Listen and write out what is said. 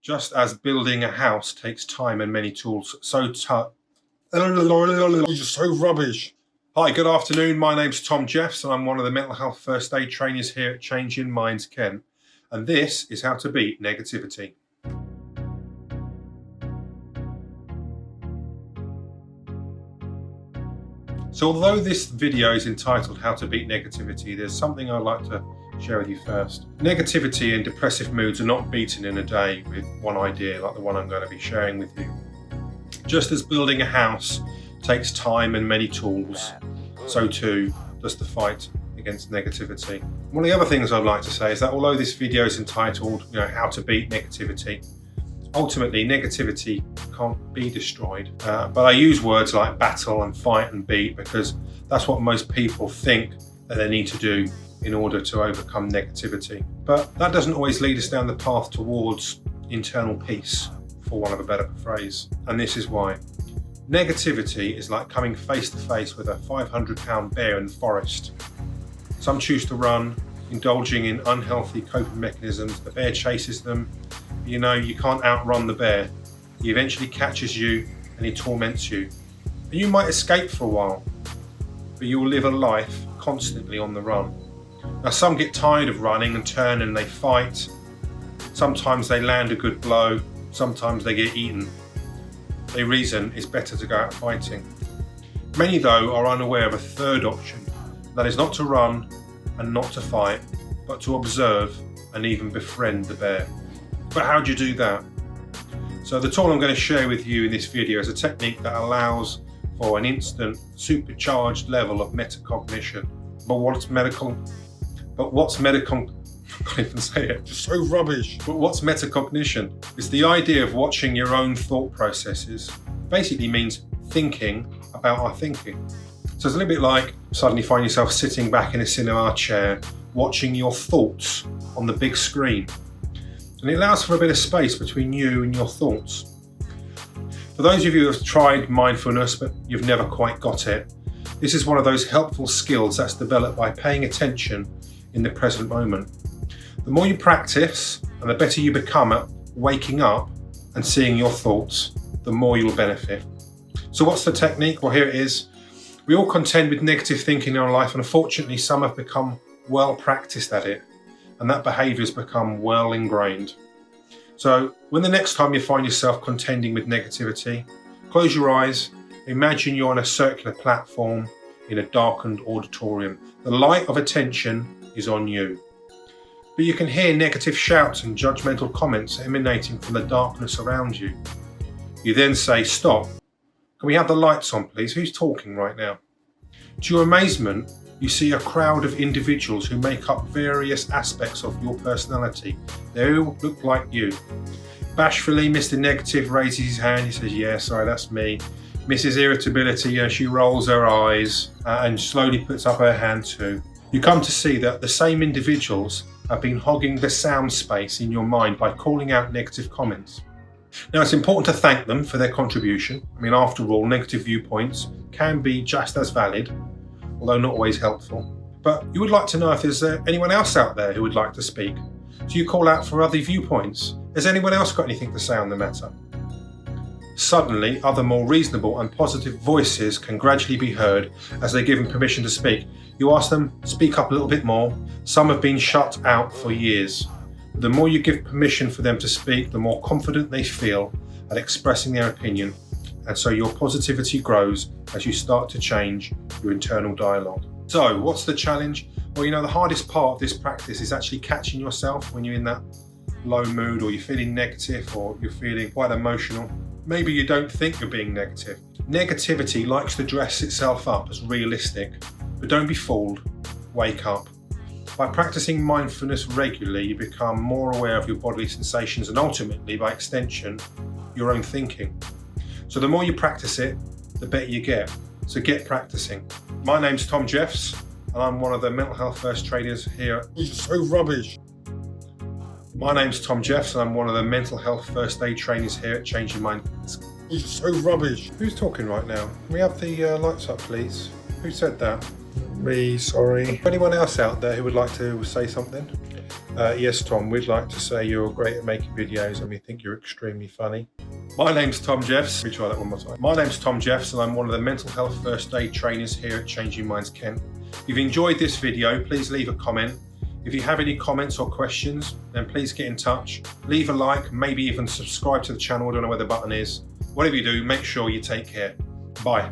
Just as building a house takes time and many tools, you're so rubbish. Hi, good afternoon. My name's Tom Jeffs and I'm one of the mental health first aid trainers here at Changing Minds Kent. And this is how to beat negativity. So although this video is entitled How to Beat Negativity, there's something I'd like to share with you first. Negativity and depressive moods are not beaten in a day with one idea like the one I'm going to be sharing with you. Just as building a house takes time and many tools, so too does the fight against negativity. One of the other things I'd like to say is that although this video is entitled, How to Beat Negativity, ultimately negativity can't be destroyed. But I use words like battle and fight and beat because that's what most people think that they need to do in order to overcome negativity. But that doesn't always lead us down the path towards internal peace, for want of a better phrase. And this is why. Negativity is like coming face to face with a 500-pound bear in the forest. Some choose to run, indulging in unhealthy coping mechanisms. The bear chases them. You can't outrun the bear. He eventually catches you and he torments you. And you might escape for a while, but you will live a life constantly on the run. Now, some get tired of running and turn and they fight. Sometimes they land a good blow. Sometimes they get eaten. The reason is better to go out fighting. Many, though, are unaware of a third option. That is not to run and not to fight, but to observe and even befriend the bear. But how do you do that? So the tool I'm going to share with you in this video is a technique that allows for an instant supercharged level of metacognition. But what's I can't even say it. Just so rubbish. But what's metacognition? It's the idea of watching your own thought processes. Basically means thinking about our thinking. So it's a little bit like suddenly find yourself sitting back in a cinema chair, watching your thoughts on the big screen. And it allows for a bit of space between you and your thoughts. For those of you who have tried mindfulness but you've never quite got it, this is one of those helpful skills that's developed by paying attention in the present moment. The more you practice and the better you become at waking up and seeing your thoughts, the more you'll benefit. So what's the technique? Well, here it is. We all contend with negative thinking in our life, and unfortunately some have become well practiced at it, and that behaviour has become well ingrained. So when the next time you find yourself contending with negativity, close your eyes, imagine you're on a circular platform in a darkened auditorium. The light of attention is on you. But you can hear negative shouts and judgmental comments emanating from the darkness around you. You then say, "Stop. Can we have the lights on, please? Who's talking right now?" To your amazement, you see a crowd of individuals who make up various aspects of your personality. They all look like you. Bashfully, Mr. Negative raises his hand. He says, "Yeah, sorry, that's me." Mrs. Irritability, she rolls her eyes and slowly puts up her hand too. You come to see that the same individuals have been hogging the sound space in your mind by calling out negative comments. Now, it's important to thank them for their contribution. I mean, after all, negative viewpoints can be just as valid, although not always helpful. But you would like to know if there's anyone else out there who would like to speak. So you call out for other viewpoints. Has anyone else got anything to say on the matter? Suddenly, other more reasonable and positive voices can gradually be heard as they're given permission to speak. You ask them, speak up a little bit more. Some have been shut out for years. The more you give permission for them to speak, the more confident they feel at expressing their opinion. And so your positivity grows as you start to change your internal dialogue. So what's the challenge? Well, the hardest part of this practice is actually catching yourself when you're in that low mood, or you're feeling negative, or you're feeling quite emotional. Maybe you don't think you're being negative. Negativity likes to dress itself up as realistic, but don't be fooled. Wake up. By practicing mindfulness regularly, you become more aware of your bodily sensations and ultimately, by extension, your own thinking. So the more you practice it, the better you get. So get practicing. My name's Tom Jeffs, and I'm one of the mental health first traders here. You're so rubbish. My name's Tom Jeffs, and I'm one of the mental health first aid trainers here at Changing Minds. You're so rubbish. Who's talking right now? Can we have the lights up, please? Who said that? Me, sorry. Anyone else out there who would like to say something? Yes, Tom, we'd like to say you're great at making videos and we think you're extremely funny. My name's Tom Jeffs. Let me try that one more time. My name's Tom Jeffs and I'm one of the mental health first aid trainers here at Changing Minds Kent. If you've enjoyed this video, please leave a comment. If you have any comments or questions, then please get in touch. Leave a like, maybe even subscribe to the channel. I don't know where the button is. Whatever you do, make sure you take care. Bye.